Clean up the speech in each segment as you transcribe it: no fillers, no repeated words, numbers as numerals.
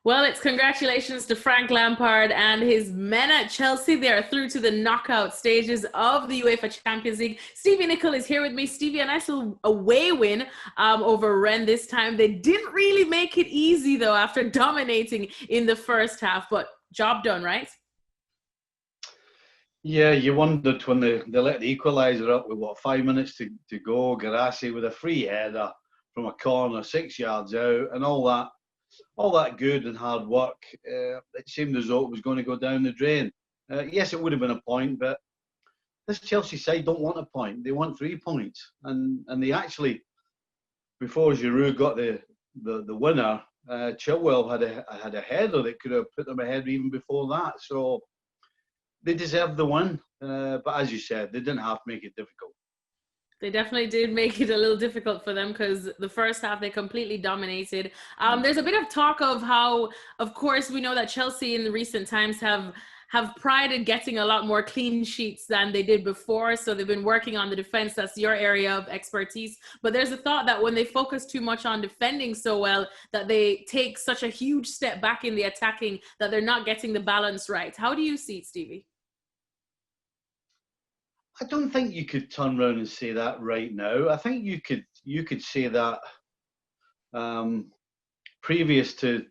Well, it's congratulations to Frank Lampard and his men at Chelsea. They are through to the knockout stages of the UEFA Champions League. Stevie Nicol is here with me. Stevie, a nice little away win over Rennes this time. They didn't really make it easy, though, after dominating in the first half. But job done, right? Yeah, you wondered when they let the equaliser up with 5 minutes to go. Garassi with a free header from a corner 6 yards out, and all that good and hard work. It seemed as though it was going to go down the drain. Yes, it would have been a point, but this Chelsea side don't want a point. They want 3 points, and they actually, before Giroud got the winner, Chilwell had a header that could have put them ahead even before that. So they deserved the win, but as you said, they didn't have to make it difficult. They definitely did make it a little difficult for them because the first half they completely dominated. There's a bit of talk of how, of course, we know that Chelsea in the recent times have prided getting a lot more clean sheets than they did before. So they've been working on the defense. That's your area of expertise. But there's a thought that when they focus too much on defending so well, that they take such a huge step back in the attacking, that they're not getting the balance right. How do you see it, Stevie? I don't think you could turn around and say that right now. I think you could say that previous to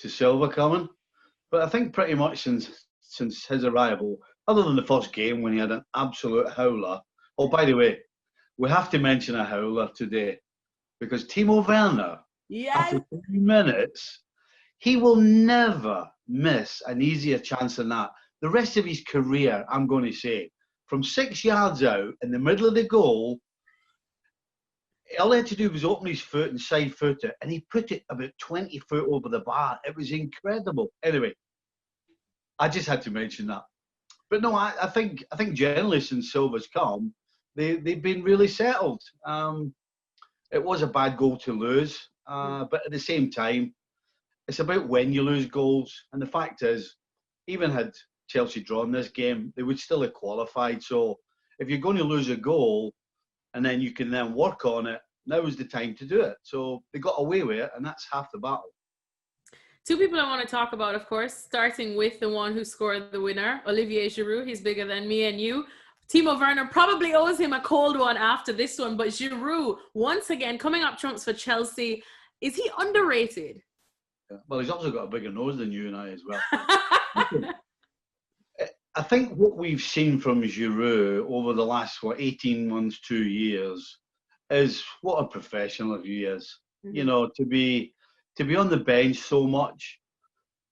Silva coming, but I think pretty much since his arrival, other than the first game when he had an absolute howler. Oh, by the way, we have to mention a howler today because Timo Werner, Yes. after 3 minutes, he will never miss an easier chance than that. The rest of his career, I'm going to say, from 6 yards out in the middle of the goal, all he had to do was open his foot and side foot it, and he put it about 20 foot over the bar. It was incredible. Anyway, I just had to mention that. But no, I think generally since Silva's come, they've been really settled. It was a bad goal to lose, but at the same time, it's about when you lose goals. And the fact is, even had Chelsea drawn this game, they would still have qualified. So if you're going to lose a goal and then you can then work on it, now is the time to do it. So they got away with it, and that's half the battle. Two people I want to talk about, of course, starting with the one who scored the winner, Olivier Giroud. He's bigger than me and you. Timo Werner probably owes him a cold one after this one, but Giroud, once again, coming up trumps for Chelsea. Is he underrated? Yeah. Well, he's also got a bigger nose than you and I as well. I think what we've seen from Giroud over the last 18 months, 2 years, is what a professional he is. Mm-hmm. You know, to be on the bench so much,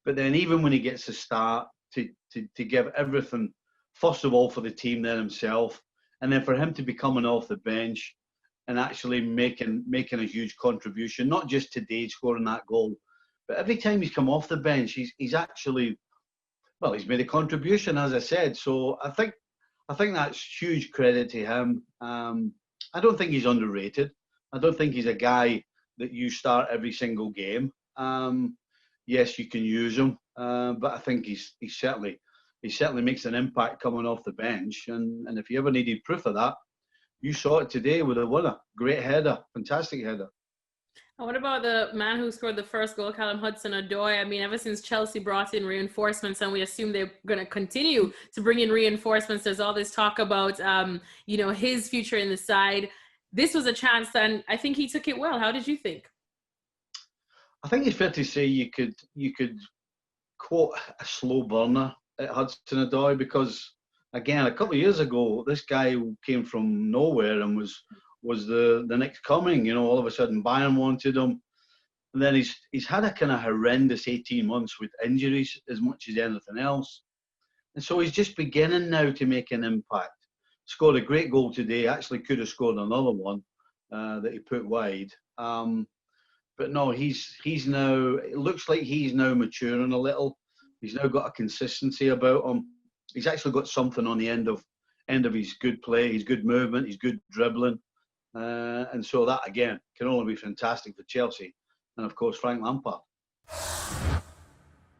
but then even when he gets a start, to give everything, first of all for the team, then himself, and then for him to be coming off the bench and actually making a huge contribution, not just today scoring that goal, but every time he's come off the bench, he's actually. Well, he's made a contribution, as I said. So I think that's huge credit to him. I don't think he's underrated. I don't think he's a guy that you start every single game. Yes, you can use him, but I think he certainly makes an impact coming off the bench. And if you ever needed proof of that, you saw it today with a winner. Great header, fantastic header. And what about the man who scored the first goal, Callum Hudson-Odoi? I mean, ever since Chelsea brought in reinforcements, and we assume they're going to continue to bring in reinforcements, there's all this talk about, his future in the side. This was a chance, and I think he took it well. How did you think? I think it's fair to say you could quote a slow burner at Hudson-Odoi because, again, a couple of years ago, this guy came from nowhere and was the next coming. You know, all of a sudden Bayern wanted him, and then he's had a kind of horrendous 18 months with injuries as much as anything else, and so he's just beginning now to make an impact. Scored a great goal today. Actually, could have scored another one that he put wide. But no, he's now. It looks like he's now maturing a little. He's now got a consistency about him. He's actually got something on the end of his good play, his good movement, his good dribbling. And so that, again, can only be fantastic for Chelsea and, of course, Frank Lampard.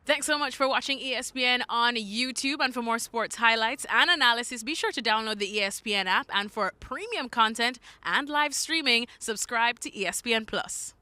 Thanks so much for watching ESPN on YouTube. And for more sports highlights and analysis, be sure to download the ESPN app. And for premium content and live streaming, subscribe to ESPN+.